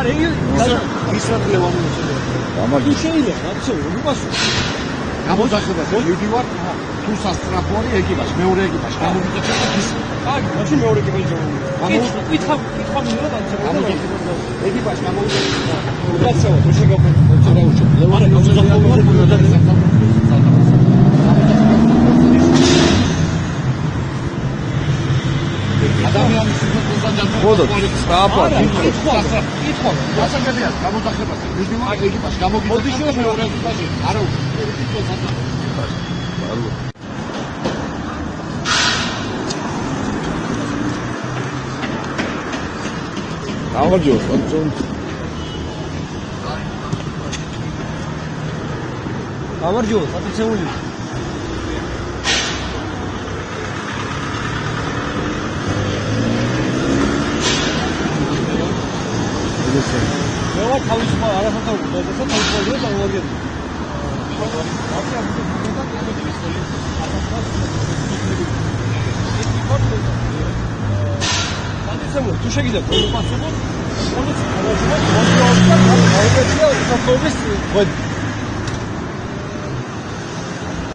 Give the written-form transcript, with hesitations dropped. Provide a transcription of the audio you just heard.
არა ისრათლევანი გამარჯობა. შეიძლება რაცო უკასო გამოძახებას მივდივარ თუ სასტრაფოარი ეკიპაჟი მეორე ეკიპაჟი გამომიწევს ის აი მაშინ მეორე ეკიპაჟი კითხვა მინდა ეკიპაჟი გამომიწევს რაცო თუ შეგავხო რა უჩვენე ლევანი ადამიანის სიძულვიდან ხოდო სწრაფად კითხვა გასაგებია გამოძახებას მივდივარ ეკიპაჟი გამომიწევს მეორე ეკიპაჟი არა გამარჯობა გამარჯობა საწეცეული მე ვარ თავისუფალ არასათაურო და თავისუფალია წარმოადგენს თუ შეგიძლიათ რომ პასუხო, როდესაც